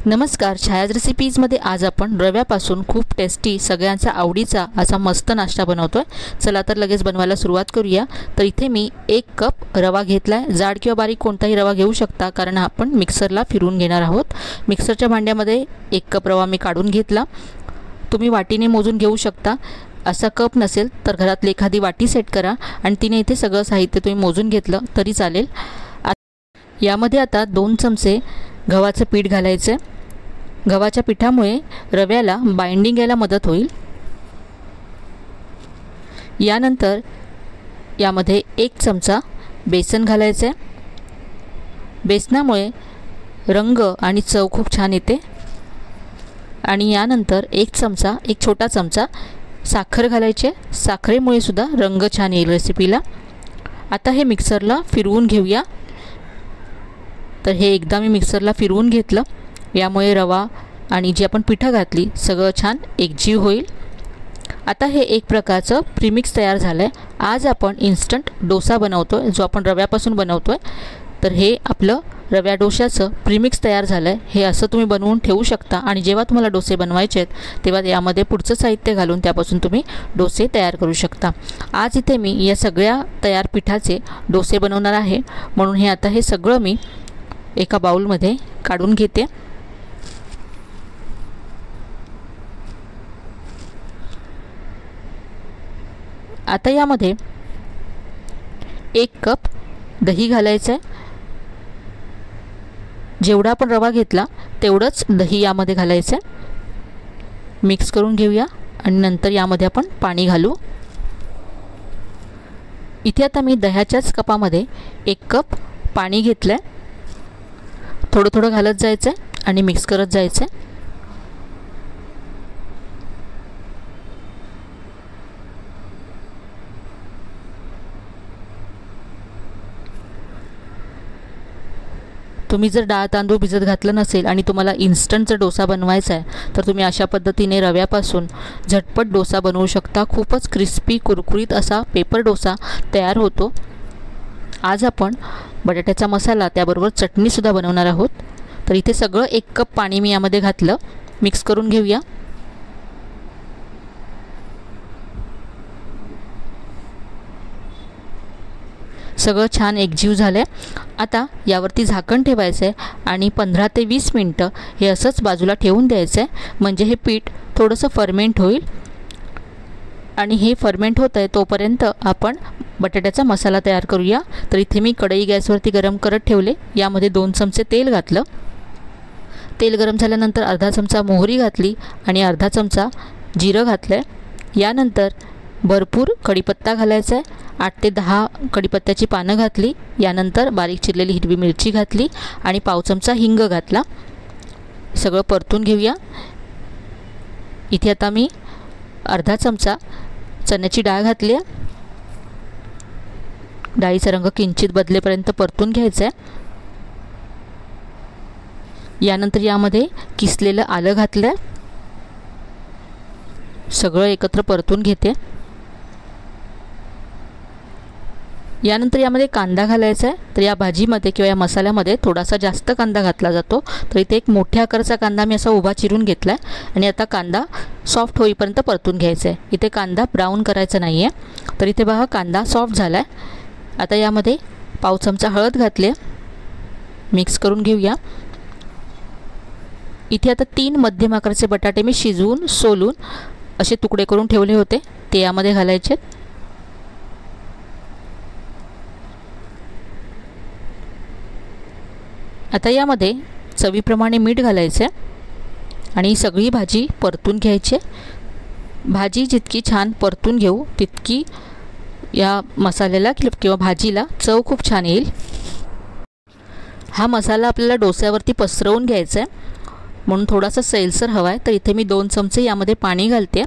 नमस्कार, छायाज रेसिपीजमध्ये आज आपण रव्यापासून खूप टेस्टी सगळ्यांचा आवडीचा असा मस्त नाश्ता बनवतोय। चला तर लगेच बनवायला सुरुवात करूया। तर इथे मी 1 कप रवा घेतलाय। जाड किंवा बारीक कोणताही रवा घेऊ शकता, कारण आपण मिक्सरला फिरवून घेणार आहोत। मिक्सरच्या भांड्यामध्ये 1 कप रवा मी काढून घेतला। तुम्ही वाटीने मोजून घेऊ शकता। असा कप नसेल तर घरातली एखादी वाटी सेट करा आणि तिने इथे सगळं साहित्य तुम्ही मोजून घेतलं तरी चालेल। यामध्ये आता 2 चमचे गव्हाचं पीठ घालायचं। गव्हाच्या पिठामुळे रव्याला बाइंडिंग यायला मदत होईल। यानंतर यामध्ये 1 चमचा बेसन घालायचे। बेसनामुळे रंग आणि चव खूप छान येते। आणि यानंतर 1 छोटा चमचा साखर घालायचे। साखरेमुळे सुद्धा रंग छान येईल रेसिपीला। आता हे मिक्सरला फिरवून घेऊया। तर हे एकदा मी मिक्सरला फिरवून घेतलं। यामुळे रवा आणि जी आपण पिठं घातली सगळं छान एकजीव होईल। आता हे एक प्रकारचं प्रीमिक्स तयार झालंय। आज आपण इन्स्टंट डोसा बनवतोय, जो आपण रव्यापासून बनवतोय। तर हे आपलं रव्या डोशाचं प्रीमिक्स तयार झालंय। हे असं तुम्ही बनवून ठेवू शकता आणि जेव्हा तुम्हाला डोसे बनवायचे आहेत तेव्हा यामध्ये पुढचं साहित्य घालून त्यापासून तुम्ही डोसे तयार करू शकता। आज इथे मी या सगळ्या तयार पिठाचे डोसे बनवणार आहे, म्हणून हे आता हे सगळं मी एका बाउलमध्ये काढून घेते। आता यामध्ये 1 कप दही घालायचं आहे। जेवढा आपण रवा घेतला तेवढंच दही यामध्ये घालायचं आहे। मिक्स करून घेऊया आणि नंतर यामध्ये आपण पाणी घालू। इथे आता मी दह्याच्याच कपामध्ये 1 कप पाणी घेतलं आहे। थोडं थोडं घालत जायचं आहे आणि मिक्स करत जायचं आहे। तुम्ही जर डाळ तांदूळ भिजत घातलं नसेल आणि तुम्हाला इन्स्टंट जर डोसा बनवायचा आहे तर तुम्ही अशा पद्धतीने रव्यापासून झटपट डोसा बनवू शकता। खूपच क्रिस्पी कुरकुरीत असा पेपर डोसा तयार होतो। आज आपण बटाट्याचा मसाला त्याबरोबर चटणीसुद्धा बनवणार आहोत। तर इथे सगळं 1 कप पाणी मी यामध्ये घातलं। मिक्स करून घेऊया। सगळं छान एकजीव झालं आहे। आता यावरती झाकण ठेवायचं आहे आणि 15 ते 20 मिनिटं हे असंच बाजूला ठेवून द्यायचं आहे, म्हणजे हे पीठ थोडंसं फर्मेंट होईल। आणि हे फर्मेंट होत आहे तोपर्यंत आपण बटाट्याचा मसाला तयार करूया। तर इथे मी कढई गॅसवरती गरम करत ठेवले। यामध्ये 2 चमचे तेल घातलं। तेल गरम झाल्यानंतर अर्धा चमचा मोहरी घातली आणि अर्धा चमचा जिरं घातलं। यानंतर भरपूर कढीपत्ता घालायचा आहे। 8 ते 10 कढीपत्त्याची पानं घातली। यानंतर बारीक चिरलेली हिरवी मिरची घातली आणि पाव चमचा हिंग घातला। सगळं परतून घेऊया। इथे आता मी अर्धा चमचा चण्याची डाळ घातली आहे। डाळीचा रंग किंचित बदलेपर्यंत परतून घ्यायचा आहे। यानंतर यामध्ये किसलेलं आलं घातलं। सगळं एकत्र परतून घेते। यानंतर यामध्ये कांदा घालायचा आहे। तर या भाजीमध्ये किंवा या मसाल्यामध्ये थोडासा जास्त कांदा घातला जातो। तर इथे एक मोठ्या आकाराचा कांदा मी असा उभा चिरून घेतला आहे आणि आता कांदा सॉफ्ट होईपर्यंत परतून घ्यायचा आहे। इथे कांदा ब्राऊन करायचा नाही आहे। तर इथे बघा कांदा सॉफ्ट झाला आहे। आता यामध्ये पाव चमचा हळद घातली। मिक्स करून घेऊया। इथे आता 3 मध्यम आकाराचे बटाटे मी शिजवून सोलून असे तुकडे करून ठेवले होते, ते यामध्ये घालायचे। आता यामध्ये चवीप्रमाणे मीठ घालायचे आणि सगळी भाजी परतून घ्यायची। भाजी जितकी छान परतून घेऊ तितकी या मसाल्याला किंवा भाजीला चव खूप छान येईल। हा मसाला आपल्याला डोस्यावरती पसरवून घ्यायचा आहे, म्हणून थोडासा सैलसर हवा आहे। तर इथे मी 2 चमचे यामध्ये पाणी घालते।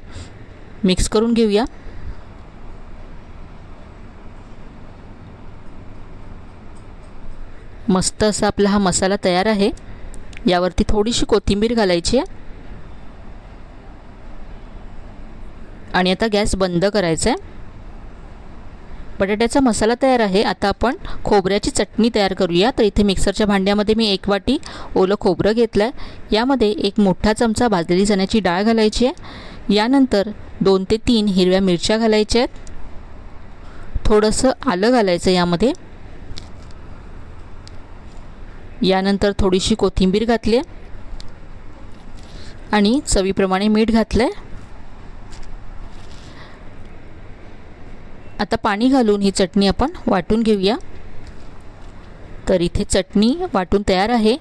मिक्स करून घेऊया। मस्त असा आपला हा मसाला तयार आहे। यावरती थोडीशी कोथिंबीर घालायची आहे आणि आता गॅस बंद करायचा आहे। बटाट्याचा मसाला तयार आहे। आता आपण खोबऱ्याची चटणी तयार करूया। तर इथे मिक्सरच्या भांड्यामध्ये मी 1 वाटी ओलं खोबरं घेतलं आहे। यामध्ये 1 मोठा चमचा भाजलेली चण्याची डाळ घालायची आहे। यानंतर 2 ते 3 हिरव्या मिरच्या घालायच्या आहेत। थोडंसं आलं घालायचं यामध्ये। यानंतर थोडीशी कोथिंबीर घातली आणि चवीप्रमाणे मीठ घातलं आहे। आता पाणी घालून ही चटणी आपण वाटून घेऊया। तर इथे चटणी वाटून तयार आहे।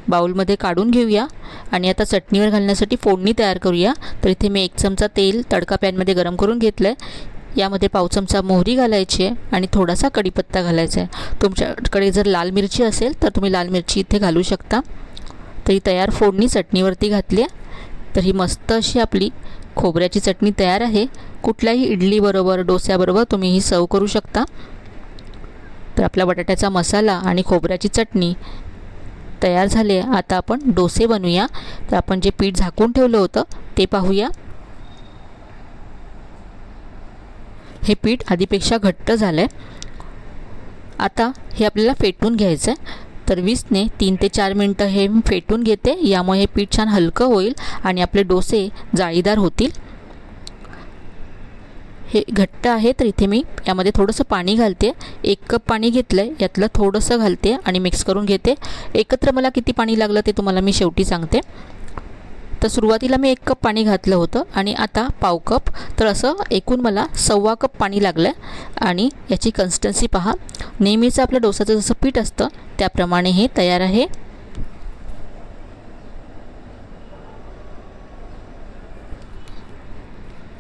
बाउलमध्ये काढून घेऊया आणि आता चटणीवर घालण्यासाठी फोडणी तयार करूया। तर इथे मी 1 चमचा तेल तडका पॅनमध्ये गरम करून घेतलं आहे। यामध्ये पाव चमचा मोहरी घालायची आहे आणि थोडासा कढीपत्ता घालायचा आहे। तुमच्याकडे जर लाल मिरची असेल तर तुम्ही लाल मिरची इथे घालू शकता। तर ही तयार फोडणी चटणीवरती घातली आहे। तर ही मस्त अशी आपली खोबऱ्याची चटणी तयार आहे। कुठल्याही इडली बरोबर डोस्याबरोबर तुम्ही ही सर्व करू शकता। तर आपला बटाट्याचा मसाला आणि खोबऱ्याची चटणी तयार झाली आहे। आता आपण डोसे बनवूया। तर आपण जे पीठ झाकून ठेवलं होतं ते पाहूया। हे पीठ आधीपेक्षा घट्ट झालं आहे। आता हे आपल्याला फेटून घ्यायचं आहे। तर 20 ते 3 ते 4 मिनटं हे फेटून घेते। यामुळे हे पीठ छान हलकं होईल आणि आपले डोसे जाळीदार होतील। हे घट्ट आहे तर इथे मी यामध्ये थोडंसं पाणी घालते। 1 कप पाणी घेतलं आहे, यातलं थोडंसं घालते आणि मिक्स करून घेते। एकत्र मला किती पाणी लागलं ते तुम्हाला मी शेवटी सांगते। तर सुरुवातीला मी 1 कप पाणी घातलं होतं आणि आता पाव कप, तर असं एकूण मला 1.25 कप पाणी लागलं आहे। आणि याची कन्सिस्टन्सी पहा, नेहमीचं आपलं डोसाचं जसं पीठ असतं त्याप्रमाणे हे तयार आहे।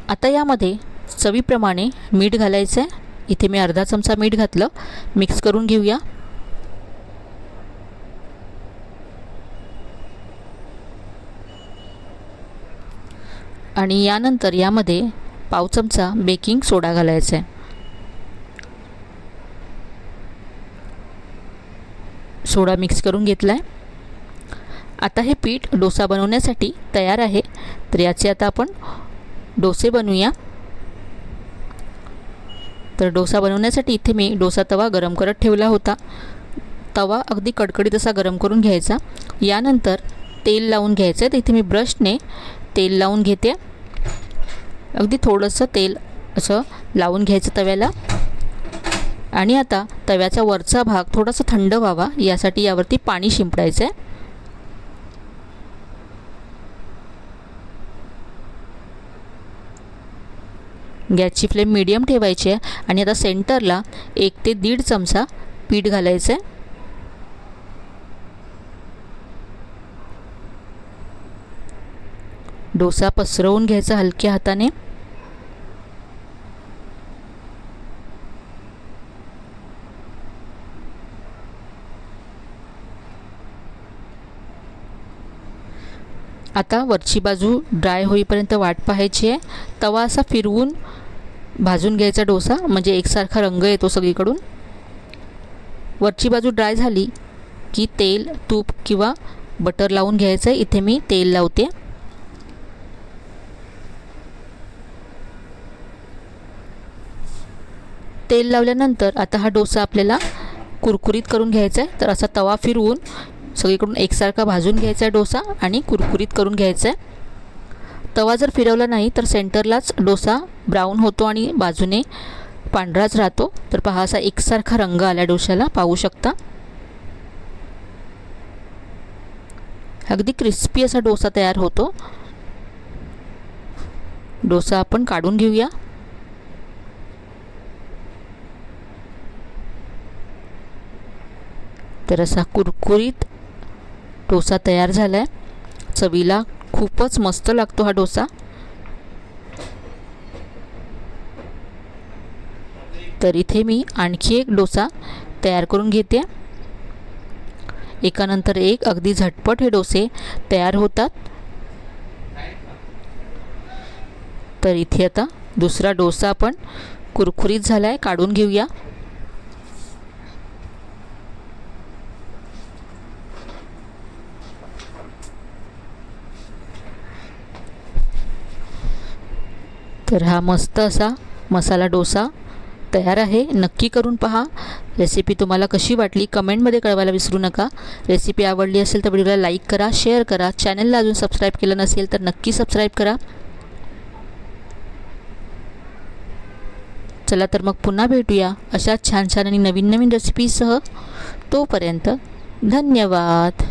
आता यामध्ये चवीप्रमाणे मीठ घालायचं आहे। इथे मी अर्धा चमचा मीठ घातलं। मिक्स करून घेऊया। आणि यानंतर यामध्ये पाव चमचा बेकिंग सोडा घालायचा आहे। सोडा मिक्स करून घेतला आहे। आता हे पीठ डोसा बनवण्यासाठी तयार आहे। तर याचे आता आपण डोसे बनवूया। तर डोसा बनवण्यासाठी इथे मी डोसा तवा गरम करत ठेवला होता। तवा अगदी कडकडीत असा गरम करून घ्यायचा। यानंतर तेल लावून घ्यायचं आहे। तर इथे मी ब्रशने तेल लावून घेते। अगदी थोडंसं तेल असं लावून घ्यायचं तव्याला। आणि आता तव्याचा वरचा भाग थोडासा थंड व्हावा यासाठी यावरती पाणी शिंपडायचं आहे। गॅसची फ्लेम मीडियम ठेवायची आहे आणि आता सेंटरला 1 ते 1.5 चमचा पीठ घालायचं आहे। डोसा पसरवून घ्यायचा हलक्या हाताने। आता वरची बाजू ड्राय होईपर्यंत वाट पाहायची आहे। तवा असा फिरवून भाजून घ्यायचा डोसा, म्हणजे एकसारखा रंग येतो सगळीकडून। वरची बाजू ड्राय झाली की तेल, तूप किंवा बटर लावून घ्यायचं आहे। इथे मी तेल लावते। तेल लावल्यानंतर आता हा डोसा आपल्याला कुरकुरीत करून घ्यायचा आहे। तर असा तवा फिरवून सगळीकडून एकसारखा भाजून घ्यायचा आहे डोसा आणि कुरकुरीत करून घ्यायचा आहे। तवा जर फिरवला नाही तर सेंटरलाच डोसा ब्राऊन होतो आणि बाजूने पांढराच राहतो। तर पहा असा एकसारखा रंग आला डोशाला, पाहू शकता। अगदी क्रिस्पी असा डोसा तयार होतो। डोसा आपण काढून घेऊया। तर असा कुरकुरीत डोसा तयार झाला आहे। चवीला खूपच मस्त लागतो हा डोसा। तर इथे मी आणखी एक डोसा तयार करून घेते। एकानंतर एक अगदी झटपट हे डोसे तयार होतात। तर इथे आता दुसरा डोसा आपण कुरकुरीत झाला आहे, काढून घेऊया। तर हा मस्त असा मसाला डोसा तयार आहे. नक्की करून पहा. रेसिपी तुम्हाला कशी वाटली कमेंटमध्ये कळवायला विसरू नका. रेसिपी आवडली असेल तर व्हिडिओला लाईक करा, शेअर करा. चॅनलला अजून सबस्क्राईब केलं नसेल तर नक्की सबस्क्राईब करा. चला तर मग पुन्हा भेटूया अशा छान छान आणि नवीन नवीन रेसिपीसह. तोपर्यंत धन्यवाद.